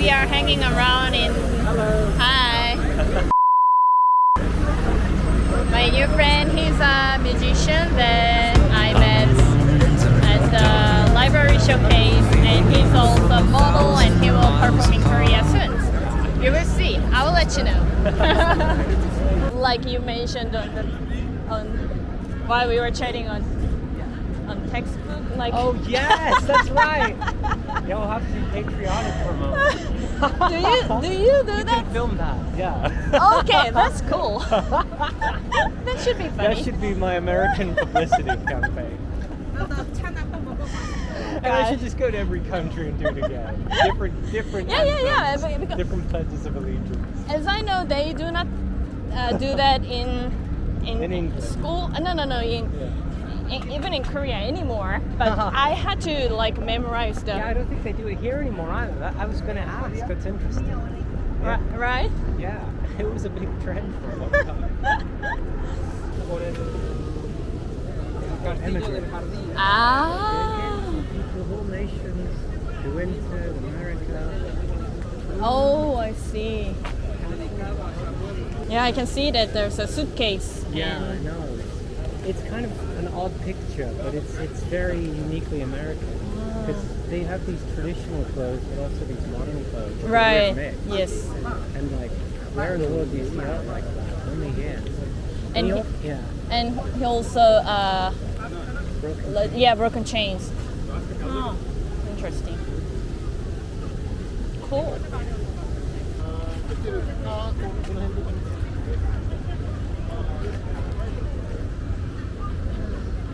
we are hanging around in. Hello. Hi. My new friend, he's a musician that I met at the library showcase, and he's also a model, and he will perform in Korea soon. You will see. I will let you know. Like you mentioned on while we were chatting on textbook, like. Oh yes, that's right. You'll have to be patriotic for a moment. do you do You that? can film that. Yeah. Okay, that's cool. That should be funny. That should be my American publicity campaign. And I should just go to every country and do it again. Different. Yeah. Different pledges of allegiance. As I know, they do not do that in English. school. No. Even in Korea anymore. But I had to like memorize them. Yeah, I don't think they do it here anymore either. I was going to ask. That's interesting. Yeah. Right? Yeah, it was a big trend for a long time. Ah. The whole nations who entered America. Oh, I see. Yeah, I can see that there's a suitcase. Yeah, I know. It's kind of an odd picture, but it's very uniquely American. Because they have these traditional clothes, but also these modern clothes. It's a Right. weird mix. Yes. And like, where in the world do you see that like that? Only here. And Yeah. And he also Broken. broken chains. Oh, interesting. Cool.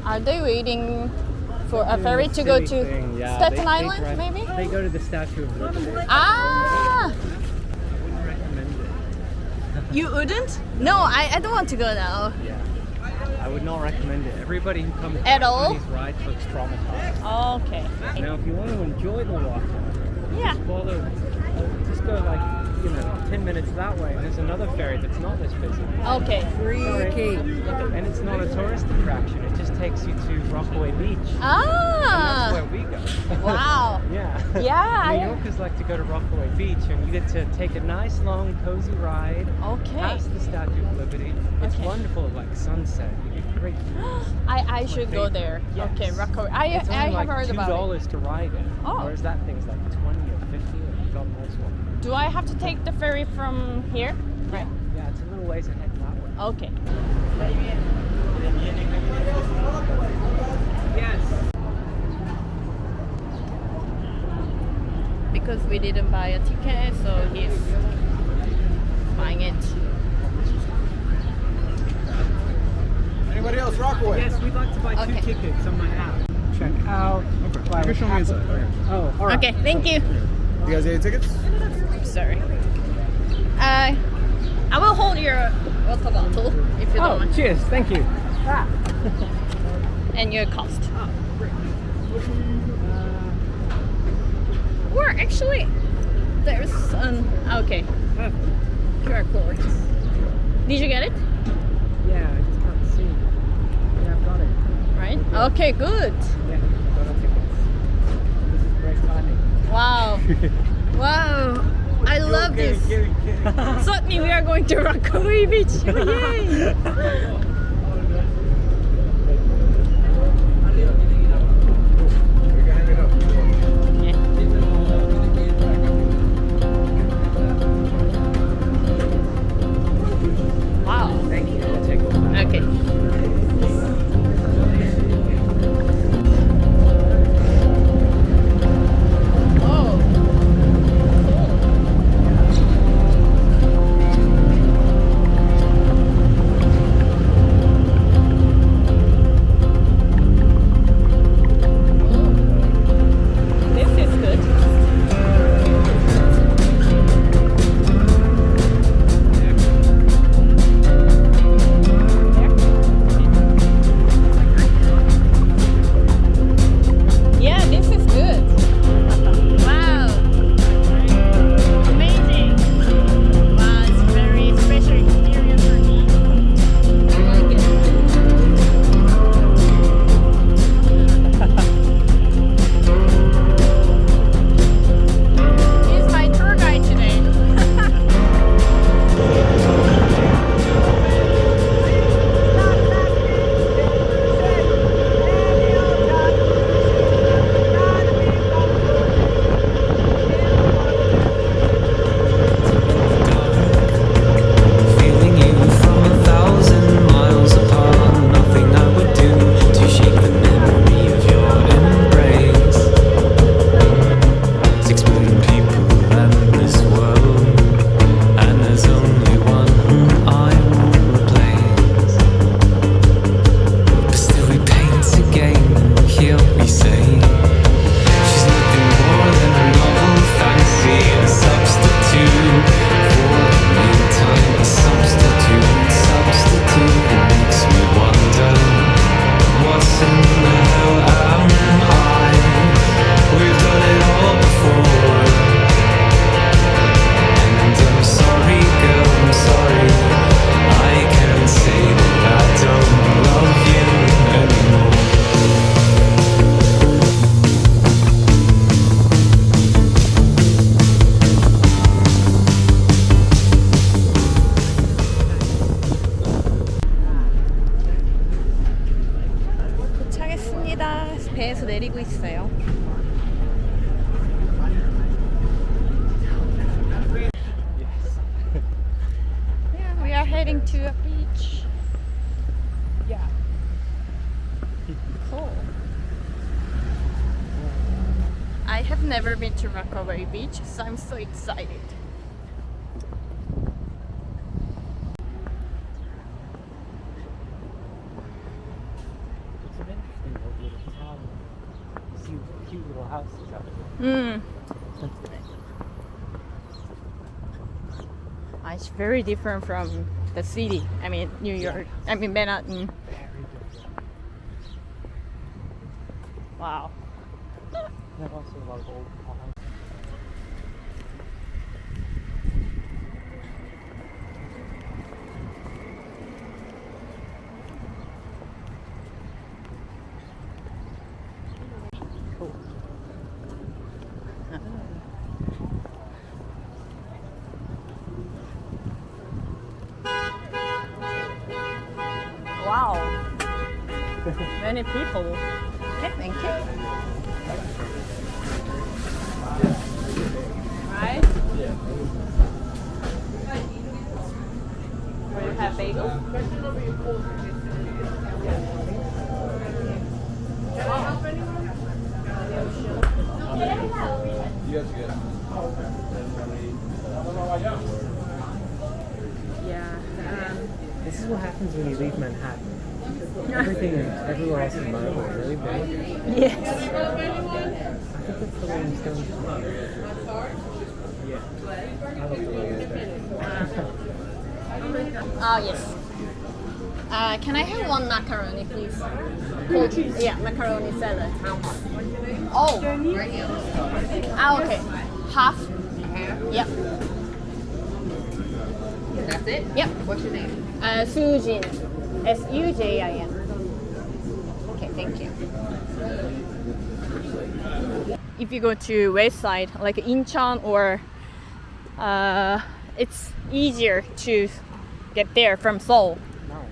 Are they waiting for a ferry to go to Staten Island, maybe? They go to the Statue of Liberty. Ah, Wouldn't recommend it. you wouldn't? No, I don't want to go now. Yeah. I would not recommend it. Everybody who comes At back all? from these rides looks traumatized. Okay. Now, if you want to enjoy the water, Yeah. just go like, 10 minutes that way, and there's another ferry that's not this busy. Okay. Freaky. And it's not a tourist attraction. It just takes you to Rockaway Beach. Ah. And that's where we go. Wow. Yeah. Yeah. New Yorkers like to go to Rockaway Beach, and you get to take a nice, long, cozy ride Okay. past the Statue of Liberty. It's Okay. wonderful at like sunset. You get great views. I should go there. Yes. Okay, Rockaway. I It's only have like heard about it. $2 to ride it. Oh. Whereas that thing's like 20 or 50 or God knows what. Do I have to take the ferry from here? Right. Yeah, it's a little ways ahead that way. Okay. Yes. Because we didn't buy a ticket, so he's buying it. Anybody else? Rockaway. Yes, we'd like to buy Okay. 2 tickets on my app. Check out. Okay. You can show me inside. Oh, all right. Okay, thank you. You guys need any tickets? Sorry. I will hold your water bottle if you don't Oh, mind. cheers. Thank you. And your cost. Oh, great. Or actually, there's an okay Perfect. QR code. Did you get it? Yeah, I just can't see. Yeah, I've got it. Right. Okay, good. Yeah, got our tickets. This is great timing. Wow. Wow. I love this. Suddenly we are going to Rockaway Beach. Oh, yay! Wow. Thank you. I'll take one. Okay. Oh. Cool. going to a beach. Yeah. Cool. I have never been to Rockaway Beach, so I'm so excited. It's an interesting little town. You see cute little houses out there. It's very different from the city. I mean, New York. I mean, Manhattan. Very different. Wow. There are also a lot of old houses. Cool. Wow. Many people. Okay, thank you. Right? Will you have bagel? Yeah. This is what happens when you leave Manhattan. Everything everywhere else in Marvel is really big. Yes. I think that's the way I'm still. Yeah. I love the way it's there. Yes. Can I have one macaroni, please? Yeah, macaroni salad. Oh. Okay. Half. Yep. That's it? Yep. What's your name? Sujin. Sujin. Okay, thank you. If you go to west side, like Incheon, or it's easier to get there from Seoul. Nice.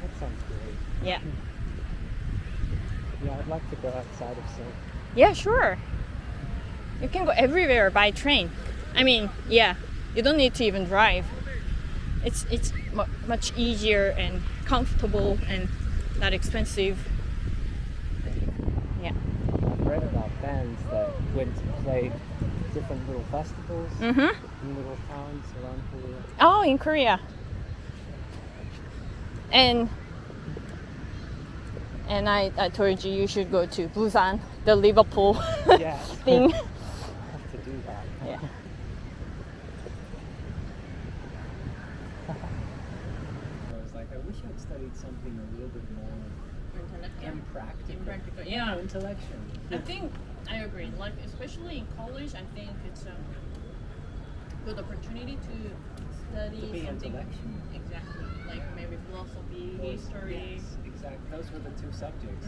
That sounds great. Yeah. Yeah, I'd like to go outside of Seoul. Yeah, sure. You can go everywhere by train. I mean, yeah, you don't need to even drive. It's much easier and comfortable and not expensive. Yeah. I've read about bands that went to play different little festivals in little towns around Korea. Oh, in Korea. And I told you should go to Busan, the Liverpool Yeah. thing. I have to do that. Yeah. I was like, I wish I'd studied something a little bit more impractical. Yeah, intellectual. I think I agree. Like especially in college, I think it's a good opportunity to study To be something. intellectual. Exactly. Like maybe philosophy, history. Yes, exactly. Those were the two subjects.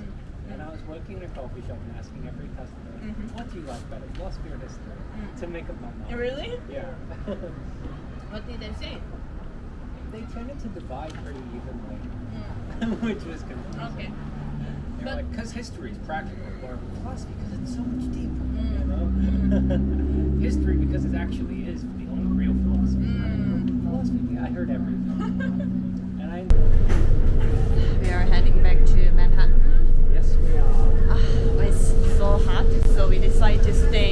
And I was working in a coffee shop and asking every customer, what do you like better, philosophy or history? To make up my mind. Really? Yeah. What did they say? They tended to divide pretty evenly, which was confusing. Okay. They were But- like, because history is practical, or philosophy because it's so much deeper, you know? History because it actually is the only real philosophy. Philosophy, I heard everything. And I We are heading back to Manhattan. yes, we are. It's so hot, so we decided to stay